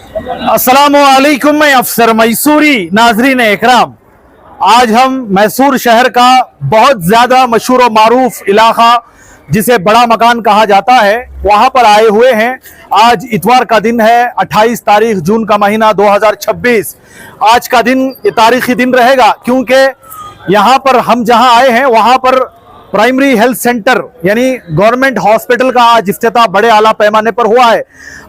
अस्सलामुअलैकुम, मैं अफसर मैसूरी। नाजरीन इकराम, आज हम मैसूर शहर का बहुत ज्यादा मशहूर और मारूफ इलाका जिसे बड़ा मकान कहा जाता है वहां पर आए हुए हैं। आज इतवार का दिन है, 28 तारीख जून का महीना 2026। आज का दिन ये तारीखी दिन रहेगा क्योंकि यहाँ पर हम जहाँ आए हैं वहां पर प्राइमरी हेल्थ सेंटर यानी गवर्नमेंट हॉस्पिटल का आज इफ्तिताह बड़े आला पैमाने पर हुआ है।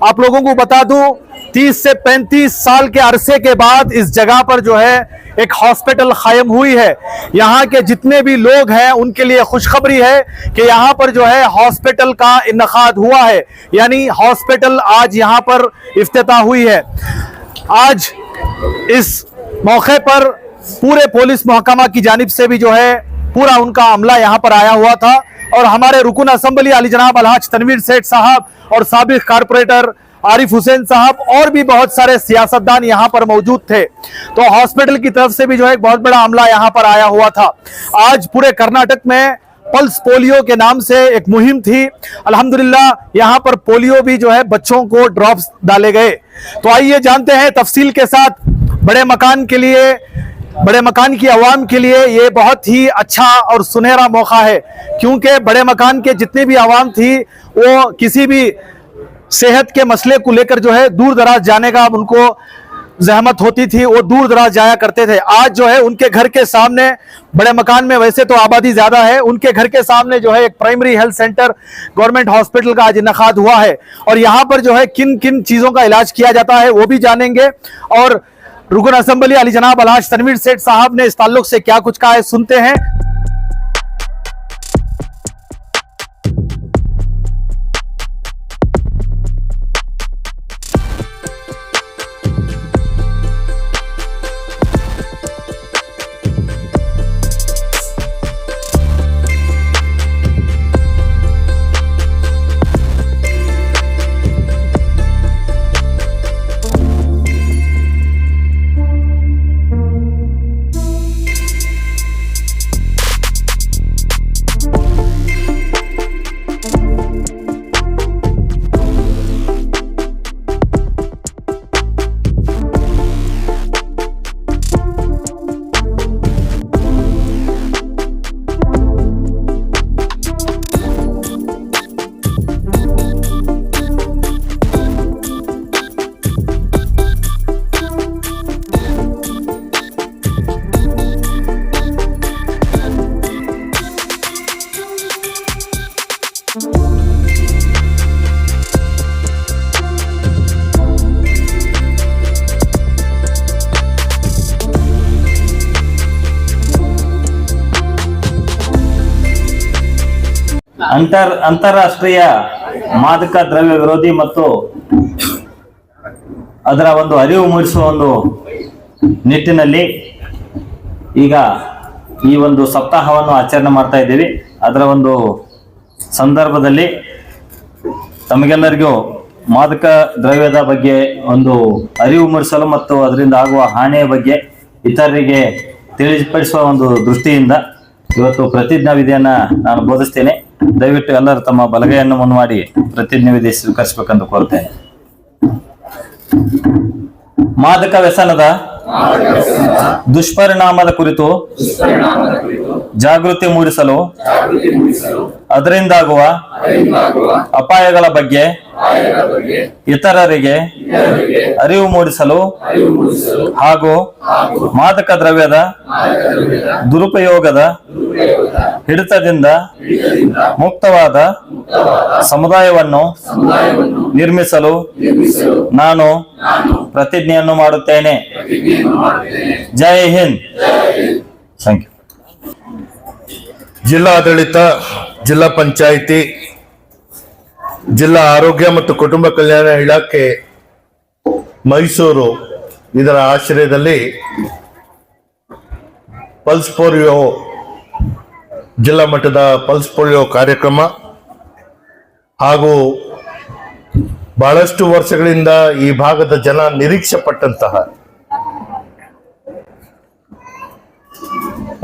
आप लोगों को बता दूं, 30 से 35 साल के अरसे के बाद इस जगह पर जो है एक हॉस्पिटल कायम हुई है। यहाँ के जितने भी लोग हैं उनके लिए खुशखबरी है कि यहाँ पर जो है हॉस्पिटल का इन्नकाद हुआ है, यानी हॉस्पिटल आज यहाँ पर इफ्तिताह हुई है। आज इस मौके पर पूरे पुलिस महकमा की जानिब से भी जो है पूरा उनका अमला यहाँ पर आया हुआ था और हमारे रुकन असम्बली अली जनाब अलहाज तनवीर सेठ साहब और साबिक कारपोरेटर आरिफ हुसैन साहब और भी बहुत सारे सियासतदान यहाँ पर मौजूद थे। तो हॉस्पिटल की तरफ से भी जो है एक बहुत बड़ा अमला यहाँ पर आया हुआ था। आज पूरे कर्नाटक में पल्स पोलियो के नाम से एक मुहिम थी। अल्हम्दुलिल्लाह यहाँ पर पोलियो भी जो है बच्चों को ड्रॉप्स डाले गए। तो आइए जानते हैं तफसील के साथ। बड़े मकान की आवाम के लिए ये बहुत ही अच्छा और सुनहरा मौका है क्योंकि बड़े मकान के जितनी भी आवाम थी वो किसी भी सेहत के मसले को लेकर जो है दूर दराज जाने का उनको जहमत होती थी, वो दूर दराज जाया करते थे। आज जो है उनके घर के सामने, बड़े मकान में वैसे तो आबादी ज्यादा है, उनके घर के सामने जो है एक primary health centre government hospital का आज इन्नकाद हुआ है और यहाँ पर जो है किन किन चीजों का इलाज किया जाता है वो भी जानेंगे। और रुकन असम्बली अली जनाब अलहाज तनवीर सेठ साहब ने इस ताल्लुक से क्या कुछ कहा है, सुनते हैं। ಅಂತಾರಾಷ್ಟ್ರೀಯ ಮಾದಕ ದ್ರವ್ಯ ವಿರೋಧಿ ಮತ್ತು ಅದರ ಒಂದು ಅರಿವು ಮೂಡಿಸುವ ಒಂದು ನಿಟ್ಟಿನಲ್ಲಿ ಈಗ ಈ ಒಂದು ಸಪ್ತಾಹವನ್ನು ಆಚರಣೆ ಮಾಡ್ತಾ ಇದ್ದೀವಿ। ಅದರ ಒಂದು ಸಂದರ್ಭದಲ್ಲಿ ತಮಗೆಲ್ಲರಿಗೂ ಮಾದಕ ದ್ರವ್ಯದ ಬಗ್ಗೆ ಒಂದು ಅರಿವು ಮೂಡಿಸಲು ಮತ್ತು ಅದರಿಂದ ಆಗುವ ಹಾನಿಯ ಬಗ್ಗೆ ಇತರರಿಗೆ ತಿಳಿಪಡಿಸುವ ಒಂದು ದೃಷ್ಟಿಯಿಂದ ಇವತ್ತು ಪ್ರತಿಜ್ಞಾ ವಿಧಿಯನ್ನ ನಾನು ಬೋಧಿಸ್ತೇನೆ। ದಯವಿಟ್ಟು ಎಲ್ಲರೂ ತಮ್ಮ ಬಲಗೈಯನ್ನು ಮುನ್ಮಾಡಿ ಪ್ರತಿಜ್ಞಾ ವಿಧಿ ಸ್ವೀಕರಿಸಬೇಕೆಂದು ಕೋರುತ್ತೇನೆ। ಮಾದಕ ವ್ಯಸನದ ದುಷ್ಪರಿಣಾಮದ ಕುರಿತು ಜಾಗೃತಿ ಮೂಡಿಸಲು ಅದರಿಂದಾಗುವ ಅಪಾಯಗಳ ಬಗ್ಗೆ ಇತರರಿಗೆ ಅರಿವು ಮೂಡಿಸಲು ಹಾಗೂ ಮಾದಕ ದ್ರವ್ಯದ ದುರುಪಯೋಗದ ಹಿಡಿತದಿಂದ ಮುಕ್ತವಾದ ಸಮುದಾಯವನ್ನು ನಿರ್ಮಿಸಲು ನಾನು ಪ್ರತಿಜ್ಞೆಯನ್ನು ಮಾಡುತ್ತೇನೆ। ಜೈ ಹಿಂದ್। Thank you. ಜಿಲ್ಲಾಡಳಿತ, ಜಿಲ್ಲಾ ಪಂಚಾಯಿತಿ, ಜಿಲ್ಲಾ ಆರೋಗ್ಯ ಮತ್ತು ಕುಟುಂಬ ಕಲ್ಯಾಣ ಇಲಾಖೆ ಮೈಸೂರು ಇದರ ಆಶ್ರಯದಲ್ಲಿ ಪಲ್ಸ್ ಪೋಲಿಯೋ ಜಿಲ್ಲಾ ಮಟ್ಟದ ಪಲ್ಸ್ ಪೋಲಿಯೋ ಕಾರ್ಯಕ್ರಮ ಹಾಗೂ ಬಹಳಷ್ಟು ವರ್ಷಗಳಿಂದ ಈ ಭಾಗದ ಜನ ನಿರೀಕ್ಷೆ ಪಟ್ಟಂತಹ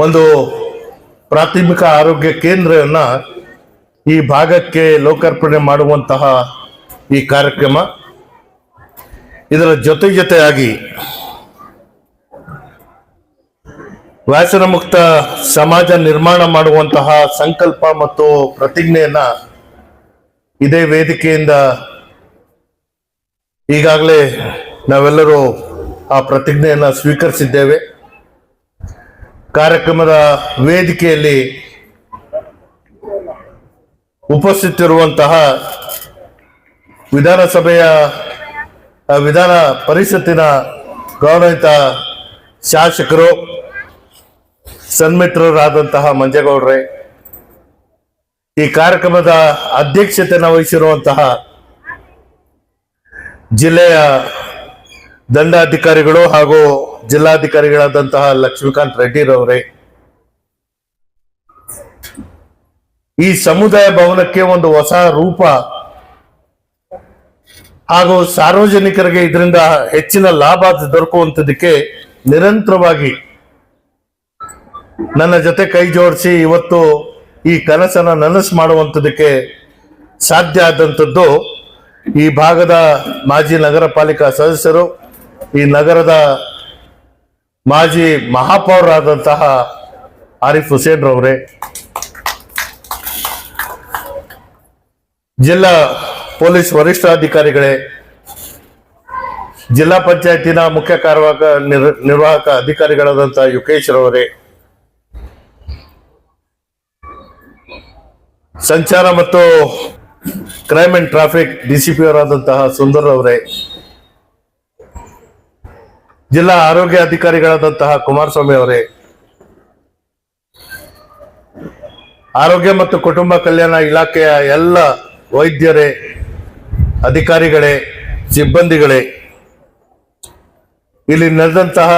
ಒಂದು ಪ್ರಾಥಮಿಕ ಆರೋಗ್ಯ ಕೇಂದ್ರವನ್ನ ಈ ಭಾಗಕ್ಕೆ ಲೋಕಾರ್ಪಣೆ ಮಾಡುವಂತಹ ಈ ಕಾರ್ಯಕ್ರಮ ಇದರ ಜೊತೆಯಾಗಿ ವ್ಯಸನ ಮುಕ್ತ ಸಮಾಜ ನಿರ್ಮಾಣ ಮಾಡುವಂತಹ ಸಂಕಲ್ಪ ಮತ್ತು ಪ್ರತಿಜ್ಞೆಯನ್ನ ಇದೇ ವೇದಿಕೆಯಿಂದ ಈಗಾಗಲೇ ನಾವೆಲ್ಲರೂ ಆ ಪ್ರತಿಜ್ಞೆಯನ್ನ ಸ್ವೀಕರಿಸಿದ್ದೇವೆ. ಕಾರ್ಯಕ್ರಮದ ವೇದಿಕೆಯಲ್ಲಿ ಉಪಸ್ಥಿತರಿರುವಂತಹ ವಿಧಾನ ಪರಿಷತ್ತಿನ ಗೌರವಿತ ಶಾಸಕರು, ಸನ್ಮಿತ್ರರಾದಂತಹ ಮಂಜೇಗೌಡ್ರೆ, ಈ ಕಾರ್ಯಕ್ರಮದ ಅಧ್ಯಕ್ಷತೆಯನ್ನು ವಹಿಸಿರುವಂತಹ ಜಿಲ್ಲೆಯ ದಂಡಾಧಿಕಾರಿಗಳು ಹಾಗೂ ಜಿಲ್ಲಾಧಿಕಾರಿಗಳಾದಂತಹ ಲಕ್ಷ್ಮೀಕಾಂತ್ ರೆಡ್ಡಿರವರೇ, ಈ ಸಮುದಾಯ ಭವನಕ್ಕೆ ಒಂದು ಹೊಸ ರೂಪ ಹಾಗೂ ಸಾರ್ವಜನಿಕರಿಗೆ ಇದರಿಂದ ಹೆಚ್ಚಿನ ಲಾಭ ದೊರಕುವಂಥದಕ್ಕೆ ನಿರಂತರವಾಗಿ ನನ್ನ ಜೊತೆ ಕೈ ಜೋಡಿಸಿ ಇವತ್ತು ಈ ಕನಸನ್ನ ನನಸು ಮಾಡುವಂಥದಕ್ಕೆ ಸಾಧ್ಯ ಆದಂಥದ್ದು ಈ ಭಾಗದ ಮಾಜಿ ನಗರ ಪಾಲಿಕಾ ಸದಸ್ಯರು, ಈ ನಗರದ ಮಾಜಿ ಮಹಾಪೌರರಾದಂತಹ ಆರಿಫ್ ಹುಸೇನ್ ರವರೇ, ಜಿಲ್ಲಾ ಪೊಲೀಸ್ ವರಿಷ್ಠಾಧಿಕಾರಿಗಳೇ, ಜಿಲ್ಲಾ ಪಂಚಾಯತಿನ ಮುಖ್ಯ ನಿರ್ವಾಹಕ ಅಧಿಕಾರಿಗಳಾದಂತಹ ಯುಕೇಶ್ ರವರೇ, ಸಂಚಾರ ಮತ್ತು ಕ್ರೈಮ್ ಅಂಡ್ ಟ್ರಾಫಿಕ್ ಡಿಸಿಪಿ ಅವರಾದಂತಹ ಸುಂದರ್ ಅವರೇ, ಜಿಲ್ಲಾ ಆರೋಗ್ಯ ಅಧಿಕಾರಿಗಳಾದಂತಹ ಕುಮಾರಸ್ವಾಮಿ ಅವರೇ, ಆರೋಗ್ಯ ಮತ್ತು ಕುಟುಂಬ ಕಲ್ಯಾಣ ಇಲಾಖೆಯ ಎಲ್ಲ ವೈದ್ಯರೇ, ಅಧಿಕಾರಿಗಳೇ, ಸಿಬ್ಬಂದಿಗಳೇ, ಇಲ್ಲಿ ನಡೆದಂತಹ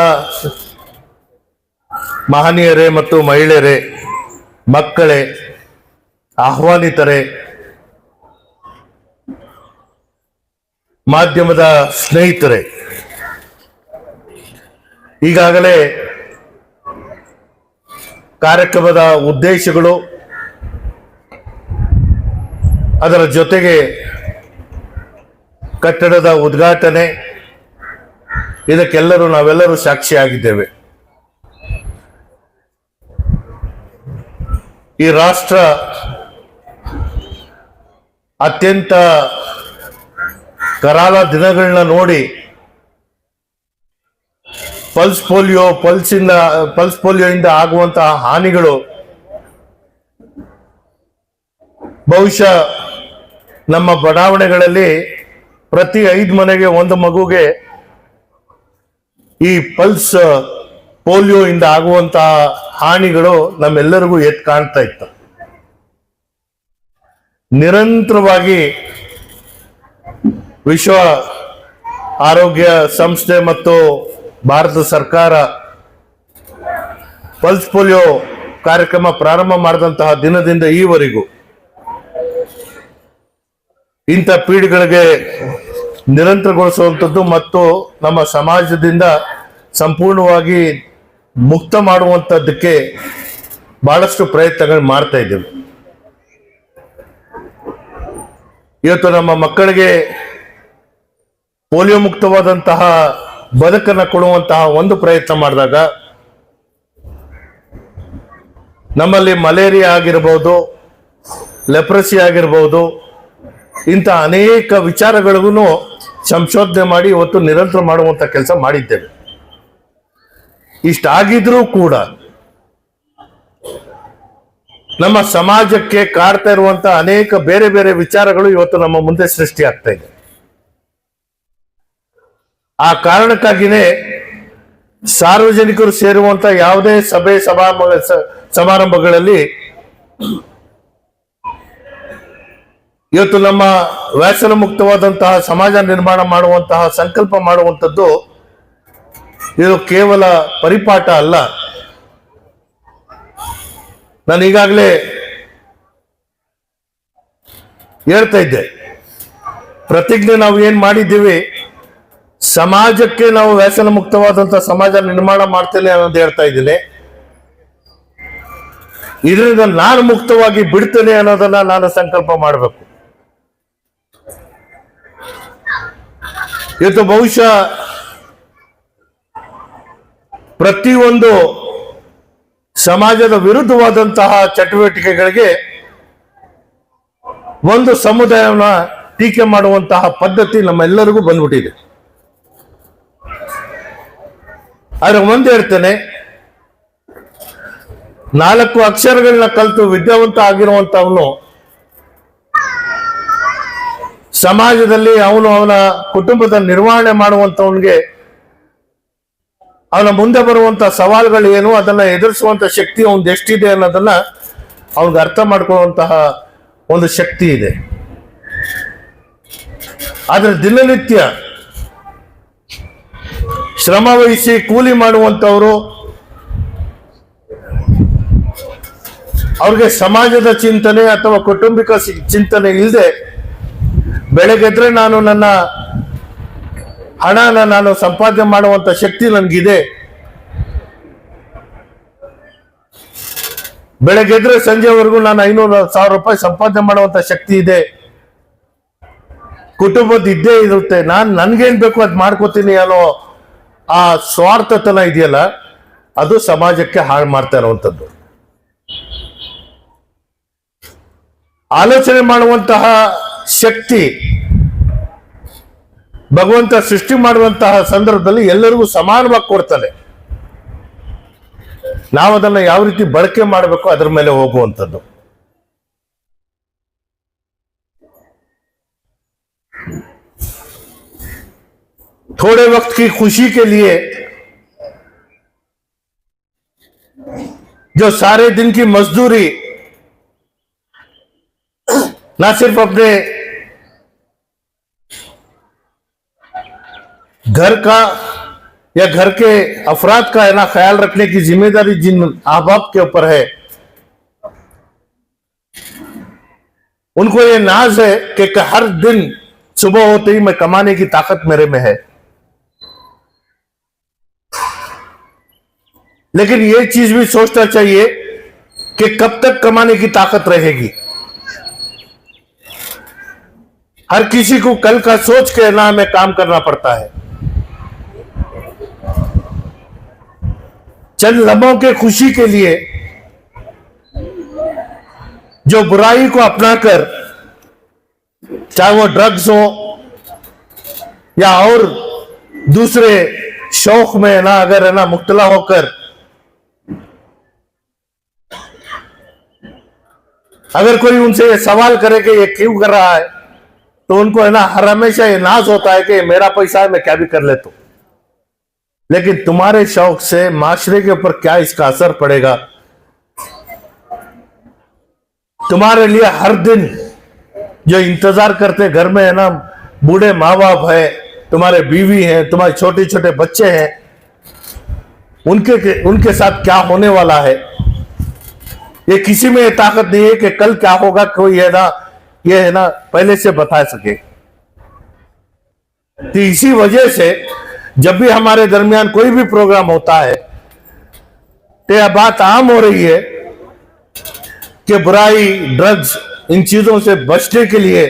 ಮಹನೀಯರೇ ಮತ್ತು ಮಹಿಳೆಯರೇ, ಮಕ್ಕಳೇ, ಆಹ್ವಾನಿತರೇ, ಮಾಧ್ಯಮದ ಸ್ನೇಹಿತರೇ, ಈಗಾಗಲೇ ಕಾರ್ಯಕ್ರಮದ ಉದ್ದೇಶಗಳು, ಅದರ ಜೊತೆಗೆ ಕಟ್ಟಡದ ಉದ್ಘಾಟನೆ, ಇದಕ್ಕೆಲ್ಲರೂ ನಾವೆಲ್ಲರೂ ಸಾಕ್ಷಿಯಾಗಿದ್ದೇವೆ. ಈ ರಾಷ್ಟ್ರ ಅತ್ಯಂತ ಕರಾಳ ದಿನಗಳನ್ನ ನೋಡಿ ಪಲ್ಸ್ ಪೋಲಿಯೋಯಿಂದ ಆಗುವಂತಹ ಹಾನಿಗಳು ಬಹುಶಃ ನಮ್ಮ ಬಡಾವಣೆಗಳಲ್ಲಿ ಪ್ರತಿ 5 ಮನೆಗೆ ಒಂದು ಮಗುಗೆ ಈ ಪಲ್ಸ್ ಪೋಲಿಯೋಯಿಂದ ಆಗುವಂತಹ ಹಾನಿಗಳು ನಮ್ಮೆಲ್ಲರಿಗೂ ಎದ್ದು ಕಾಣ್ತಾ ಇತ್ತು. ನಿರಂತರವಾಗಿ ವಿಶ್ವ ಆರೋಗ್ಯ ಸಂಸ್ಥೆ ಮತ್ತು ಭಾರತ ಸರ್ಕಾರ ಪಲ್ಸ್ ಪೋಲಿಯೋ ಕಾರ್ಯಕ್ರಮ ಪ್ರಾರಂಭ ಮಾಡಿದಂತಹ ದಿನದಿಂದ ಈವರೆಗೂ ಇಂಥ ಪೀಳಿಗೆಗಳಿಗೆ ನಿರಂತರಗೊಳಿಸುವಂಥದ್ದು ಮತ್ತು ನಮ್ಮ ಸಮಾಜದಿಂದ ಸಂಪೂರ್ಣವಾಗಿ ಮುಕ್ತ ಮಾಡುವಂಥದ್ದಕ್ಕೆ ಬಹಳಷ್ಟು ಪ್ರಯತ್ನಗಳು ಮಾಡ್ತಾ ಇದ್ದೇವೆ. ಇವತ್ತು ನಮ್ಮ ಮಕ್ಕಳಿಗೆ ಪೋಲಿಯೋ ಮುಕ್ತವಾದಂತಹ ಬದುಕನ್ನು ಕೊಡುವಂತಹ ಒಂದು ಪ್ರಯತ್ನ ಮಾಡಿದಾಗ ನಮ್ಮಲ್ಲಿ ಮಲೇರಿಯಾ ಆಗಿರಬಹುದು, ಲೆಪ್ರಸಿ ಆಗಿರಬಹುದು, ಇಂಥ ಅನೇಕ ವಿಚಾರಗಳಿಗೂ ಸಂಶೋಧನೆ ಮಾಡಿ ಇವತ್ತು ನಿರಂತರ ಮಾಡುವಂತ ಕೆಲಸ ಮಾಡಿದ್ದೇವೆ. ಇಷ್ಟಾಗಿದ್ರೂ ಕೂಡ ನಮ್ಮ ಸಮಾಜಕ್ಕೆ ಕಾಡ್ತಾ ಇರುವಂತ ಅನೇಕ ಬೇರೆ ಬೇರೆ ವಿಚಾರಗಳು ಇವತ್ತು ನಮ್ಮ ಮುಂದೆ ಸೃಷ್ಟಿ ಆಗ್ತಾ ಇದೆ. ಆ ಕಾರಣಕ್ಕಾಗಿನೇ ಸಾರ್ವಜನಿಕರು ಸೇರುವಂತ ಯಾವುದೇ ಸಭೆ ಸಮಾರಂಭಗಳಲ್ಲಿ ಇವತ್ತು ನಮ್ಮ ವ್ಯಸನ ಮುಕ್ತವಾದಂತಹ ಸಮಾಜ ನಿರ್ಮಾಣ ಮಾಡುವಂತಹ ಸಂಕಲ್ಪ ಮಾಡುವಂಥದ್ದು ಇದು ಕೇವಲ ಪರಿಪಾಠ ಅಲ್ಲ. ನಾನು ಈಗಾಗಲೇ ಹೇಳ್ತಾ ಇದ್ದೆ, ಪ್ರತಿಜ್ಞೆ ನಾವು ಏನ್ ಮಾಡಿದ್ದೀವಿ, ಸಮಾಜಕ್ಕೆ ನಾವು ವ್ಯಸನ ಮುಕ್ತವಾದಂತಹ ಸಮಾಜ ನಿರ್ಮಾಣ ಮಾಡ್ತೇನೆ ಅನ್ನೋದು ಹೇಳ್ತಾ ಇದ್ದೀನಿ. ಇದರಿಂದ ನಾನು ಮುಕ್ತವಾಗಿ ಬಿಡ್ತೇನೆ ಅನ್ನೋದನ್ನ ನಾನು ಸಂಕಲ್ಪ ಮಾಡಬೇಕು. ಇವತ್ತು ಬಹುಶಃ ಪ್ರತಿಯೊಂದು ಸಮಾಜದ ವಿರುದ್ಧವಾದಂತಹ ಚಟುವಟಿಕೆಗಳಿಗೆ ಒಂದು ಸಮುದಾಯವನ್ನ ಟೀಕೆ ಮಾಡುವಂತಹ ಪದ್ಧತಿ ನಮ್ಮೆಲ್ಲರಿಗೂ ಬಂದ್ಬಿಟ್ಟಿದೆ. ಆದ್ರೆ ಒಂದು ಹೇಳ್ತೇನೆ, 4 ಅಕ್ಷರಗಳನ್ನ ಕಲಿತು ವಿದ್ಯಾವಂತ ಆಗಿರುವಂತವನು ಸಮಾಜದಲ್ಲಿ ಅವನ ಕುಟುಂಬದ ನಿರ್ವಹಣೆ ಮಾಡುವಂತವನಿಗೆ ಅವನ ಮುಂದೆ ಬರುವಂತ ಸವಾಲುಗಳು ಏನು, ಅದನ್ನ ಎದುರಿಸುವಂತ ಶಕ್ತಿ ಅವನ್ ಎಷ್ಟಿದೆ ಅನ್ನೋದನ್ನ ಅವನಿಗೆ ಅರ್ಥ ಮಾಡ್ಕೊಳ್ಳುವಂತಹ ಒಂದು ಶಕ್ತಿ ಇದೆ. ಆದ್ರೆ ದಿನನಿತ್ಯ ಶ್ರಮ ವಹಿಸಿ ಕೂಲಿ ಮಾಡುವಂತವರು, ಅವ್ರಿಗೆ ಸಮಾಜದ ಚಿಂತನೆ ಅಥವಾ ಕೌಟುಂಬಿಕ ಚಿಂತನೆ ಇಲ್ಲದೆ ಬೆಳಗ್ಗೆದ್ರೆ ನನ್ನ ಹಣನ ನಾನು ಸಂಪಾದನೆ ಮಾಡುವಂತ ಶಕ್ತಿ ನನಗಿದೆ, ಬೆಳಗ್ಗೆದ್ರೆ ಸಂಜೆವರೆಗೂ ನಾನು 500,000 ರೂಪಾಯಿ ಸಂಪಾದನೆ ಮಾಡುವಂತ ಶಕ್ತಿ ಇದೆ, ಕುಟುಂಬದ ಇದ್ದೇ ಇರುತ್ತೆ, ನನ್ಗೇನ್ ಬೇಕು ಅದ್ ಮಾಡ್ಕೋತೀನಿ ಅನ್ನೋ ಆ ಸ್ವಾರ್ಥತನ ಇದೆಯಲ್ಲ, ಅದು ಸಮಾಜಕ್ಕೆ ಹಾಳು ಮಾಡ್ತಾ ಇರುವಂತದ್ದು. ಆಲೋಚನೆ ಮಾಡುವಂತಹ ಶಕ್ತಿ ಭಗವಂತ ಸೃಷ್ಟಿ ಮಾಡುವಂತಹ ಸಂದರ್ಭದಲ್ಲಿ ಎಲ್ಲರಿಗೂ ಸಮಾನವಾಗಿ ಕೊಡ್ತಾನೆ. ನಾವು ಅದನ್ನ ಯಾವ ರೀತಿ ಬಳಕೆ ಮಾಡಬೇಕು ಅದರ ಮೇಲೆ ಹೋಗುವಂಥದ್ದು. थोड़े वक्त की खुशी के लिए जो सारे दिन की मजदूरी ना सिर्फ अपने घर का या घर के अफराद का है ना ख्याल रखने की जिम्मेदारी जिन अहबाब के ऊपर है, उनको ये नाज है कि हर दिन सुबह होते ही मैं कमाने की ताकत मेरे में है। लेकिन ये चीज भी सोचना चाहिए कि कब तक कमाने की ताकत रहेगी। हर किसी को कल का सोच के ना हमें काम करना पड़ता है। चंद लम्हों के खुशी के लिए जो बुराई को अपनाकर, चाहे वो ड्रग्स हो या और दूसरे शौक में ना अगर है ना मुब्तला होकर अगर कोई उनसे ये सवाल करे कि ये क्यों कर रहा है, तो उनको है ना हर हमेशा ये नाज होता है कि मेरा पैसा है, मैं क्या भी कर लेता हूं। लेकिन तुम्हारे शौक से माशरे के ऊपर क्या इसका असर पड़ेगा? तुम्हारे लिए हर दिन जो इंतजार करते घर में है ना बूढ़े माँ बाप है, तुम्हारे बीवी हैं, तुम्हारे छोटे छोटे बच्चे हैं, उनके साथ क्या होने वाला है, ये किसी में ताकत नहीं है कि कल क्या होगा कोई है ना ये है ना पहले से बता सके। तो इसी वजह से जब भी हमारे दरमियान कोई भी प्रोग्राम होता है तो यह बात आम हो रही है कि बुराई, ड्रग्स, इन चीजों से बचने के लिए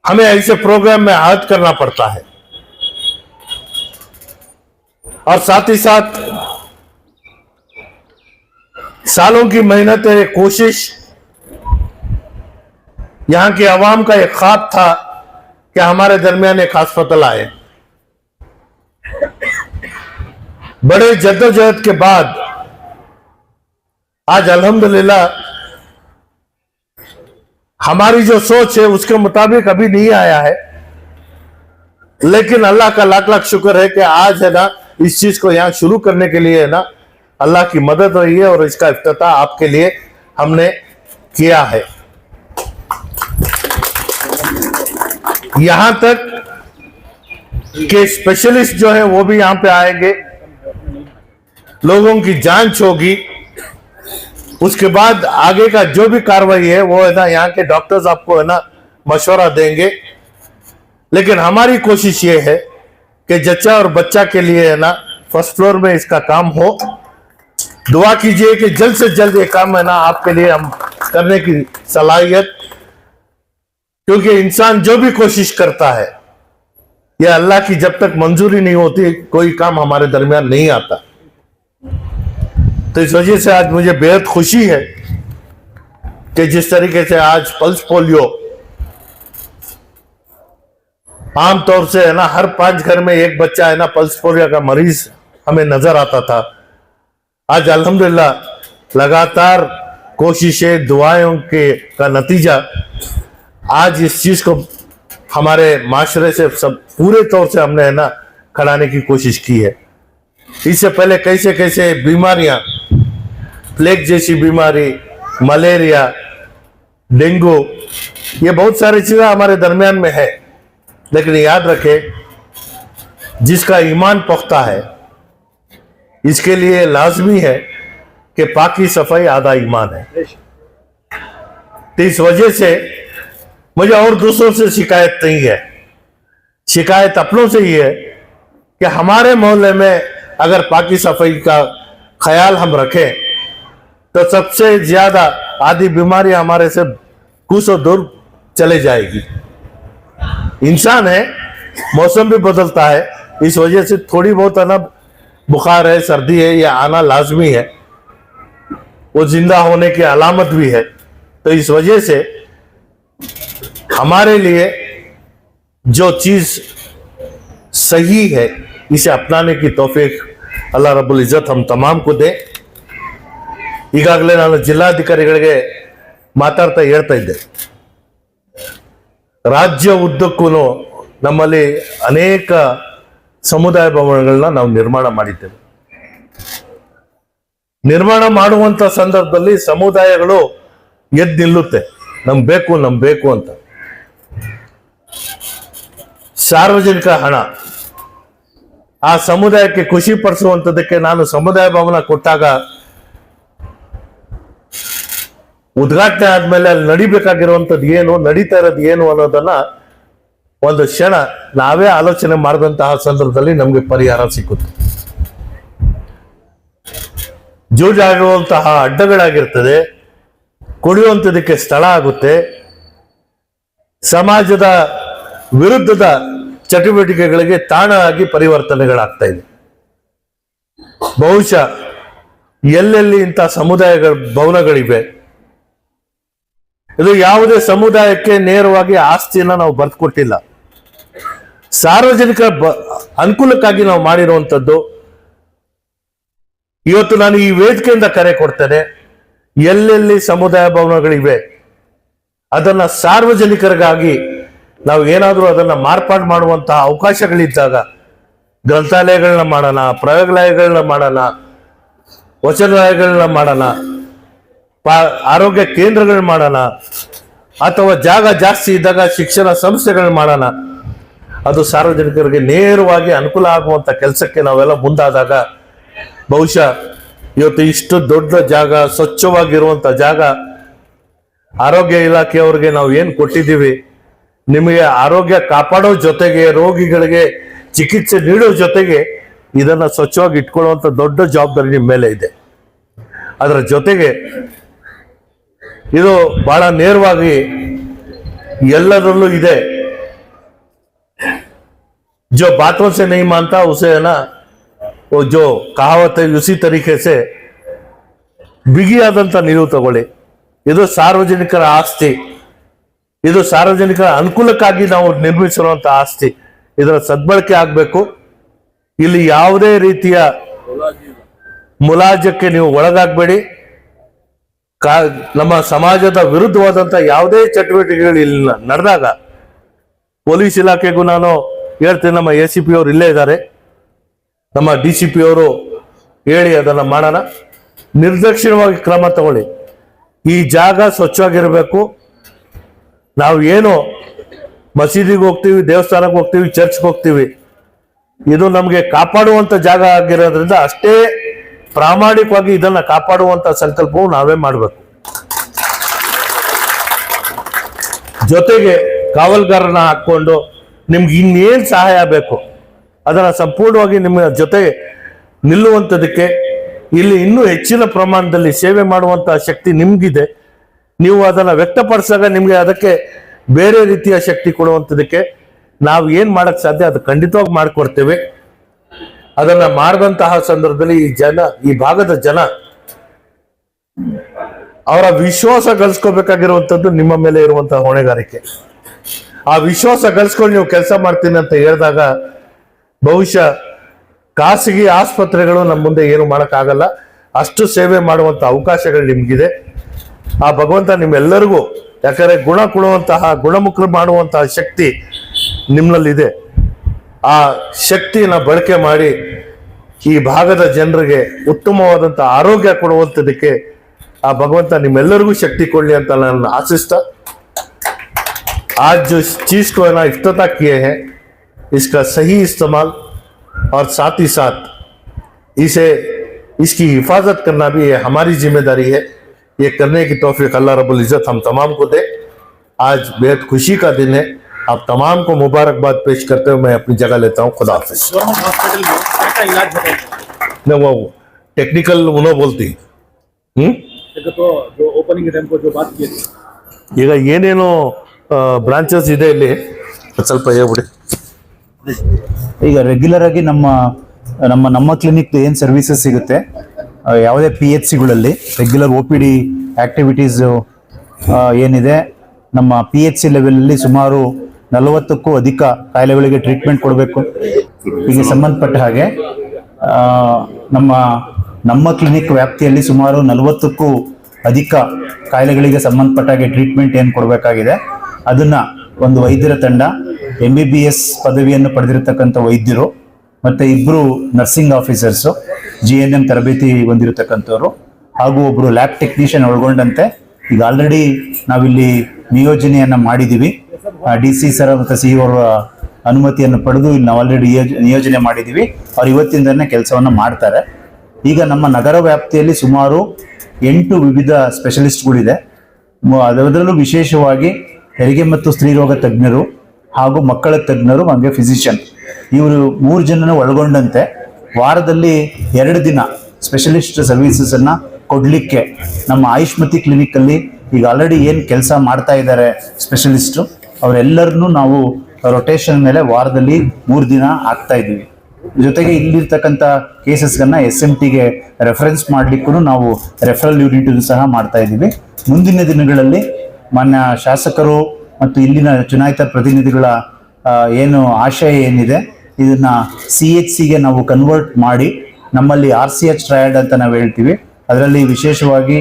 हमें ऐसे प्रोग्राम में आहत करना पड़ता है। और साथ ही साथ सालों की मेहनत है, कोशिश, यहां की आवाम का एक ख्वाब था कि हमारे दरमियान एक अस्पताल आए। बड़े जद्दोजहद के बाद आज अल्हम्दुलिल्लाह हमारी जो सोच है उसके मुताबिक अभी नहीं आया है, लेकिन अल्लाह का लाख लाख शुक्र है कि आज है ना इस चीज को यहां शुरू करने के लिए है ना अल्लाह की मदद रही है और इसका इफ्तिताह आपके लिए हमने किया है। यहां तक कि स्पेशलिस्ट जो है वो भी यहां पे आएंगे, लोगों की जांच होगी, उसके बाद आगे का जो भी कार्रवाई है वो है ना यहाँ के डॉक्टर्स आपको है ना मशवरा देंगे। लेकिन हमारी कोशिश ये है कि जच्चा और बच्चा के लिए है ना फर्स्ट फ्लोर में इसका काम हो। दुआ कीजिए कि जल्द से जल्द ये काम है ना आपके लिए हम करने की सलाहियत, क्योंकि इंसान जो भी कोशिश करता है यह अल्लाह की जब तक मंजूरी नहीं होती कोई काम हमारे दरमियान नहीं आता। तो इस वजह से आज मुझे बेहद खुशी है कि जिस तरीके से आज पल्स पोलियो आमतौर से है ना, हर 5 घर में एक बच्चा है ना पल्स पोलियो का मरीज हमें नजर आता था। आज अल्हम्दुलिल्लाह लगातार कोशिशें दुआओं के का नतीजा आज इस चीज को हमारे माशरे से सब पूरे तौर से हमने है ना खड़ाने की कोशिश की है। इससे पहले कैसे कैसे बीमारियां, प्लेग जैसी बीमारी, मलेरिया, डेंगू, ये बहुत सारी चीजें हमारे दरमियान में है, लेकिन याद रखें जिसका ईमान पुख्ता है इसके लिए लाजमी है कि पाकी सफाई आधा ईमान है। तो इस वजह से मुझे और दूसरों से शिकायत नहीं है, शिकायत अपनों से ही है कि हमारे मोहल्ले में अगर पाकी सफाई का ख्याल हम रखें तो सबसे ज्यादा आधी बीमारी हमारे से कुछ दूर चले जाएगी। इंसान है, मौसम भी बदलता है, इस वजह से थोड़ी बहुत है ना बुखार है, सर्दी है, यह आना लाजमी है, वो जिंदा होने की अलामत भी है। तो इस वजह से हमारे लिए जो चीज सही है इसे अपनाने की तौफीक अल्लाह रब्बुल इज्जत हम तमाम को दे। ಈಗಾಗಲೇ ನಾನು ಜಿಲ್ಲಾಧಿಕಾರಿಗಳಿಗೆ ಮಾತಾಡ್ತಾ ಹೇಳ್ತಾ ಇದ್ದೆ, ರಾಜ್ಯ ಉದ್ದಕ್ಕೂ ನಮ್ಮಲ್ಲಿ ಅನೇಕ ಸಮುದಾಯ ಭವನಗಳನ್ನ ನಾವು ನಿರ್ಮಾಣ ಮಾಡಿದ್ದೇವೆ। ನಿರ್ಮಾಣ ಮಾಡುವಂತ ಸಂದರ್ಭದಲ್ಲಿ ಸಮುದಾಯಗಳು ಎದ್ದು ನಿಲ್ಲುತ್ತೆ, ನಮ್ಗೆ ಬೇಕು ಅಂತ। ಸಾರ್ವಜನಿಕ ಹಣ ಆ ಸಮುದಾಯಕ್ಕೆ ಖುಷಿ ಪಡಿಸುವಂತದಕ್ಕೆ ನಾನು ಸಮುದಾಯ ಭವನ ಕೊಟ್ಟಾಗ ಉದ್ಘಾಟನೆ ಆದ್ಮೇಲೆ ಅಲ್ಲಿ ನಡಿಬೇಕಾಗಿರುವಂತದ್ದು ಏನು, ನಡೀತಾ ಇರೋದು ಏನು ಅನ್ನೋದನ್ನ ಒಂದು ಕ್ಷಣ ನಾವೇ ಆಲೋಚನೆ ಮಾಡಿದಂತಹ ಸಂದರ್ಭದಲ್ಲಿ ನಮಗೆ ಪರಿಹಾರ ಸಿಕ್ಕುತ್ತೆ। ಜೂಜಾಡುವಂತಹ ಅಡ್ಡಗಳಾಗಿರ್ತದೆ, ಕುಡಿಯುವಂಥದಕ್ಕೆ ಸ್ಥಳ ಆಗುತ್ತೆ, ಸಮಾಜದ ವಿರುದ್ಧದ ಚಟುವಟಿಕೆಗಳಿಗೆ ತಾಣ ಆಗಿ ಪರಿವರ್ತನೆಗಳಾಗ್ತಾ ಇದೆ। ಬಹುಶಃ ಎಲ್ಲೆಲ್ಲಿ ಇಂಥ ಸಮುದಾಯಗಳ ಭವನಗಳಿವೆ, ಇದು ಯಾವುದೇ ಸಮುದಾಯಕ್ಕೆ ನೇರವಾಗಿ ಆಸ್ತಿಯನ್ನ ನಾವು ಬರ್ದುಕೊಟ್ಟಿಲ್ಲ, ಸಾರ್ವಜನಿಕ ಅನುಕೂಲಕ್ಕಾಗಿ ನಾವು ಮಾಡಿರುವಂಥದ್ದು। ಇವತ್ತು ನಾನು ಈ ವೇದಿಕೆಯಿಂದ ಕರೆ ಕೊಡ್ತೇನೆ, ಎಲ್ಲೆಲ್ಲಿ ಸಮುದಾಯ ಭವನಗಳಿವೆ ಅದನ್ನ ಸಾರ್ವಜನಿಕರಿಗಾಗಿ ನಾವು ಏನಾದರೂ ಅದನ್ನ ಮಾರ್ಪಾಡು ಮಾಡುವಂತಹ ಅವಕಾಶಗಳಿದ್ದಾಗ ಗ್ರಂಥಾಲಯಗಳನ್ನ ಮಾಡೋಣ, ಪ್ರಯೋಗಾಲಯಗಳನ್ನ ಮಾಡೋಣ, ವಚನಾಲಯಗಳನ್ನ ಮಾಡೋಣ, ಆರೋಗ್ಯ ಕೇಂದ್ರಗಳು ಮಾಡೋಣ, ಅಥವಾ ಜಾಗ ಜಾಸ್ತಿ ಇದ್ದಾಗ ಶಿಕ್ಷಣ ಸಂಸ್ಥೆಗಳು ಮಾಡೋಣ। ಅದು ಸಾರ್ವಜನಿಕರಿಗೆ ನೇರವಾಗಿ ಅನುಕೂಲ ಆಗುವಂತ ಕೆಲಸಕ್ಕೆ ನಾವೆಲ್ಲ ಮುಂದಾದಾಗ ಬಹುಶಃ ಇವತ್ತು ಇಷ್ಟು ದೊಡ್ಡ ಜಾಗ, ಸ್ವಚ್ಛವಾಗಿರುವಂತ ಜಾಗ, ಆರೋಗ್ಯ ಇಲಾಖೆಯವರಿಗೆ ನಾವು ಏನು ಕೊಟ್ಟಿದ್ದೀವಿ, ನಿಮಗೆ ಆರೋಗ್ಯ ಕಾಪಾಡೋ ಜೊತೆಗೆ ರೋಗಿಗಳಿಗೆ ಚಿಕಿತ್ಸೆ ನೀಡೋ ಜೊತೆಗೆ ಇದನ್ನ ಸ್ವಚ್ಛವಾಗಿ ಇಟ್ಕೊಳ್ಳುವಂತ ದೊಡ್ಡ ಜವಾಬ್ದಾರಿ ನಿಮ್ಮ ಮೇಲೆ ಇದೆ। ಅದರ ಜೊತೆಗೆ ಇದು ಬಹಳ ನೇರವಾಗಿ ಎಲ್ಲದರಲ್ಲೂ ಇದೆ। जो बातों से नहीं मानता उसे है ना, वो जो कहावत है उसी तरीके से ಬಿಗಿಯಾದಂತ ನಿಲುವು ತಗೊಳ್ಳಿ। ಇದು ಸಾರ್ವಜನಿಕರ ಆಸ್ತಿ, ಇದು ಸಾರ್ವಜನಿಕರ ಅನುಕೂಲಕ್ಕಾಗಿ ನಾವು ನಿರ್ಮಿಸಿರುವಂತ ಆಸ್ತಿ, ಇದರ ಸದ್ಬಳಕೆ ಆಗಬೇಕು। ಇಲ್ಲಿ ಯಾವುದೇ ರೀತಿಯ ಮುಲಾಜಕ್ಕೆ ನೀವು ಒಳಗಾಗಬೇಡಿ। ನಮ್ಮ ಸಮಾಜದ ವಿರುದ್ಧವಾದಂತ ಯಾವುದೇ ಚಟುವಟಿಕೆಗಳು ಇಲ್ಲಿ ನಡೆದಾಗ ಪೊಲೀಸ್ ಇಲಾಖೆಗೂ ನಾನು ಹೇಳ್ತೀನಿ, ನಮ್ಮ ACP ಅವರು ಇಲ್ಲೇ ಇದ್ದಾರೆ, ನಮ್ಮ DCP ಅವರು ಹೇಳಿ ಅದನ್ನ ಮಾಡೋಣ, ನಿರ್ದಾಕ್ಷಿಣ್ಯವಾಗಿ ಕ್ರಮ ತಗೊಳ್ಳಿ। ಈ ಜಾಗ ಸ್ವಚ್ಛವಾಗಿರಬೇಕು। ನಾವು ಏನು ಮಸೀದಿಗೆ ಹೋಗ್ತೀವಿ, ದೇವಸ್ಥಾನಕ್ಕೆ ಹೋಗ್ತೀವಿ, ಚರ್ಚ್ಗೆ ಹೋಗ್ತೀವಿ, ಇದು ನಮಗೆ ಕಾಪಾಡುವಂತ ಜಾಗ ಆಗಿರೋದ್ರಿಂದ ಅಷ್ಟೇ ಪ್ರಾಮಾಣಿಕವಾಗಿ ಇದನ್ನ ಕಾಪಾಡುವಂತ ಸಂಕಲ್ಪವು ನಾವೇ ಮಾಡಬೇಕು। ಜೊತೆಗೆ ಕಾವಲ್ಗಾರನ ಹಾಕೊಂಡು ನಿಮ್ಗೆ ಇನ್ನೇನ್ ಸಹಾಯ ಬೇಕು ಅದನ್ನ ಸಂಪೂರ್ಣವಾಗಿ ನಿಮ್ಮ ಜೊತೆ ನಿಲ್ಲುವಂಥದಕ್ಕೆ, ಇಲ್ಲಿ ಇನ್ನೂ ಹೆಚ್ಚಿನ ಪ್ರಮಾಣದಲ್ಲಿ ಸೇವೆ ಮಾಡುವಂತಹ ಶಕ್ತಿ ನಿಮ್ಗಿದೆ। ನೀವು ಅದನ್ನ ವ್ಯಕ್ತಪಡಿಸಿದಾಗ ನಿಮ್ಗೆ ಅದಕ್ಕೆ ಬೇರೆ ರೀತಿಯ ಶಕ್ತಿ ಕೊಡುವಂಥದಕ್ಕೆ ನಾವು ಏನ್ ಮಾಡಕ್ ಸಾಧ್ಯ ಅದು ಖಂಡಿತವಾಗಿ ಮಾಡ್ಕೊಡ್ತೇವೆ. ಅದನ್ನ ಮಾಡಿದಂತಹ ಸಂದರ್ಭದಲ್ಲಿ ಈ ಭಾಗದ ಜನ ಅವರ ವಿಶ್ವಾಸ ಗಳಿಸ್ಕೋಬೇಕಾಗಿರುವಂತದ್ದು ನಿಮ್ಮ ಮೇಲೆ ಇರುವಂತಹ ಹೊಣೆಗಾರಿಕೆ. ಆ ವಿಶ್ವಾಸ ಗಳಿಸ್ಕೊಂಡು ನೀವು ಕೆಲಸ ಮಾಡ್ತೀನಿ ಅಂತ ಹೇಳಿದಾಗ ಬಹುಶಃ ಖಾಸಗಿ ಆಸ್ಪತ್ರೆಗಳು ನಮ್ಮ ಮುಂದೆ ಏನು ಮಾಡಕ್ಕಾಗಲ್ಲ. ಅಷ್ಟು ಸೇವೆ ಮಾಡುವಂತ ಅವಕಾಶಗಳು ನಿಮ್ಗಿದೆ. ಆ ಭಗವಂತ ನಿಮ್ಮೆಲ್ಲರಿಗೂ, ಯಾಕಂದ್ರೆ ಗುಣ ಕೊಡುವಂತಹ, ಗುಣಮುಖರು ಮಾಡುವಂತಹ ಶಕ್ತಿ ನಿಮ್ಮಲ್ಲಿದೆ. ಆ ಶಕ್ತಿನ ಬಳಕೆ ಮಾಡಿ ಈ ಭಾಗದ ಜನರಿಗೆ ಉತ್ತಮವಾದಂತಹ ಆರೋಗ್ಯ ಕೊಡುವಂಥದಕ್ಕೆ ಆ ಭಗವಂತ ನಿಮ್ಮೆಲ್ಲರಿಗೂ ಶಕ್ತಿ ಕೊಡ್ಲಿ ಅಂತ ನಾನು आशिस्ता आज जो चीज को है ना इफ्तिताह किए हैं, इसका सही इस्तेमाल और साथ ही साथ इसकी हिफाजत करना भी हमारी जिम्मेदारी है. ये करने की तौफीक अल्लाह रब्बुल इज्जत हम तमाम को दे. आज बेहद खुशी का दिन है. आप तमाम को मुबारकबाद पेश करते हुए मैं अपनी जगह लेता हूँ. खुदा हाफिज. गवर्नमेंट हॉस्पिटल में क्या क्या इलाज बताइए? नहीं, वो टेक्निकल उन्हों बोलती तो जो ओपनिंग टाइम को जो बात की थी, ಈಗ ಏನೇನು ಬ್ರಾಂಚಸ್ ಇದೆ ಇಲ್ಲಿ ಸ್ವಲ್ಪ ಹೇಳ್ಬಿಡಿ. ಈಗ ರೆಗ್ಯುಲರ್ ಆಗಿ ನಮ್ಮ ಕ್ಲಿನಿಕ್ ಏನು ಸರ್ವಿಸಸ್ ಸಿಗುತ್ತೆ, ಯಾವುದೇ PHCಗಳಲ್ಲಿ ರೆಗ್ಯುಲರ್ OPD ಆಕ್ಟಿವಿಟೀಸ್ ಏನಿದೆ, ನಮ್ಮ PHC ಲೆವೆಲಲ್ಲಿ ಸುಮಾರು 40ಕ್ಕೂ ಅಧಿಕ ಕಾಯಿಲೆಗಳಿಗೆ ಟ್ರೀಟ್ಮೆಂಟ್ ಕೊಡಬೇಕು. ಈಗ ಸಂಬಂಧಪಟ್ಟ ಹಾಗೆ ನಮ್ಮ ಕ್ಲಿನಿಕ್ ವ್ಯಾಪ್ತಿಯಲ್ಲಿ ಸುಮಾರು 40ಕ್ಕೂ ಅಧಿಕ ಕಾಯಿಲೆಗಳಿಗೆ ಸಂಬಂಧಪಟ್ಟ ಹಾಗೆ ಟ್ರೀಟ್ಮೆಂಟ್ ಏನು ಕೊಡಬೇಕಾಗಿದೆ, ಅದನ್ನ ಒಂದು ವೈದ್ಯರ ತಂಡ, MBBS ಪದವಿಯನ್ನು ಪಡೆದಿರತಕ್ಕಂಥ ವೈದ್ಯರು, ಮತ್ತೆ 2 ನರ್ಸಿಂಗ್ ಆಫೀಸರ್ಸು, GNM ತರಬೇತಿ ಹೊಂದಿರತಕ್ಕಂಥವ್ರು, ಹಾಗೂ ಒಬ್ಬರು ಲ್ಯಾಬ್ ಟೆಕ್ನಿಷಿಯನ್ ಒಳಗೊಂಡಂತೆ ಈಗ ಆಲ್ರೆಡಿ ನಾವಿಲ್ಲಿ ನಿಯೋಜನೆಯನ್ನ ಮಾಡಿದ್ದೀವಿ. DC ಸರ್ ಮತ್ತು CEO ಅವರ ಅನುಮತಿಯನ್ನು ಪಡೆದು ಇಲ್ಲಿ ನಾವು ಆಲ್ರೆಡಿ ನಿಯೋಜನೆ ಮಾಡಿದ್ದೀವಿ. ಅವ್ರು ಇವತ್ತಿಂದನೇ ಕೆಲಸವನ್ನು ಮಾಡ್ತಾರೆ. ಈಗ ನಮ್ಮ ನಗರ ವ್ಯಾಪ್ತಿಯಲ್ಲಿ ಸುಮಾರು 8 ವಿವಿಧ ಸ್ಪೆಷಲಿಸ್ಟ್ಗಳಿದೆ. ಅದರಲ್ಲೂ ವಿಶೇಷವಾಗಿ ಹೆರಿಗೆ ಮತ್ತು ಸ್ತ್ರೀರೋಗ ತಜ್ಞರು ಹಾಗೂ ಮಕ್ಕಳ ತಜ್ಞರು, ಹಾಗೆ ಫಿಸಿಷಿಯನ್, ಇವರು 3 ಜನನ ಒಳಗೊಂಡಂತೆ ವಾರದಲ್ಲಿ 2 ದಿನ ಸ್ಪೆಷಲಿಸ್ಟ್ ಸರ್ವಿಸಸ್ ಅನ್ನ ಕೊಡ್ಲಿಕ್ಕೆ ನಮ್ಮ ಆಯುಷ್ಮತಿ ಕ್ಲಿನಿಕ್ ಅಲ್ಲಿ ಈಗ ಆಲ್ರೆಡಿ ಏನು ಕೆಲಸ ಮಾಡ್ತಾ ಇದ್ದಾರೆ ಸ್ಪೆಷಲಿಸ್ಟು, ಅವರೆಲ್ಲರನ್ನೂ ನಾವು ರೊಟೇಷನ್ ಮೇಲೆ ವಾರದಲ್ಲಿ 3 ದಿನ ಆಗ್ತಾ ಇದ್ದೀವಿ. ಜೊತೆಗೆ ಇಲ್ಲಿರ್ತಕ್ಕಂಥ ಕೇಸಸ್ಗಳನ್ನ SMTಗೆ ರೆಫರೆನ್ಸ್ ಮಾಡ್ಲಿಕ್ಕೂ ನಾವು ರೆಫರಲ್ ಯೂನಿಟ್ ಸಹ ಮಾಡ್ತಾ ಇದ್ದೀವಿ. ಮುಂದಿನ ದಿನಗಳಲ್ಲಿ ಮಾನ್ಯ ಶಾಸಕರು ಮತ್ತು ಇಲ್ಲಿನ ಚುನಾಯಿತ ಪ್ರತಿನಿಧಿಗಳ ಏನು ಆಶಯ ಏನಿದೆ, ಇದನ್ನ CHCಗೆ ನಾವು ಕನ್ವರ್ಟ್ ಮಾಡಿ ನಮ್ಮಲ್ಲಿ RCH ಟ್ರಯಡ್ ಅಂತ ನಾವು ಹೇಳ್ತೀವಿ. ಅದರಲ್ಲಿ ವಿಶೇಷವಾಗಿ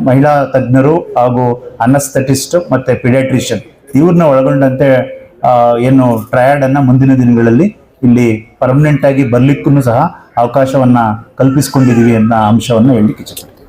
ಮಹಿಳಾ ತಜ್ಞರು ಹಾಗೂ ಅನಸ್ಥೆಟಿಸ್ಟ್ ಮತ್ತೆ ಪಿಡಿಯಾಟ್ರಿಷಿಯನ್ ಇವ್ರನ್ನ ಒಳಗೊಂಡಂತೆ ಏನು ಟ್ರಯಡ್ ಅನ್ನ ಮುಂದಿನ ದಿನಗಳಲ್ಲಿ ಇಲ್ಲಿ ಪರ್ಮನೆಂಟ್ ಆಗಿ ಬರ್ಲಿಕ್ಕೂ ಸಹ ಅವಕಾಶವನ್ನ ಕಲ್ಪಿಸಿಕೊಂಡಿದೀವಿ ಅನ್ನೋ ಅಂಶವನ್ನು ಹೇಳಲಿಕ್ಕೆ ಇಚ್ಛೆಪಡ್ತೀನಿ.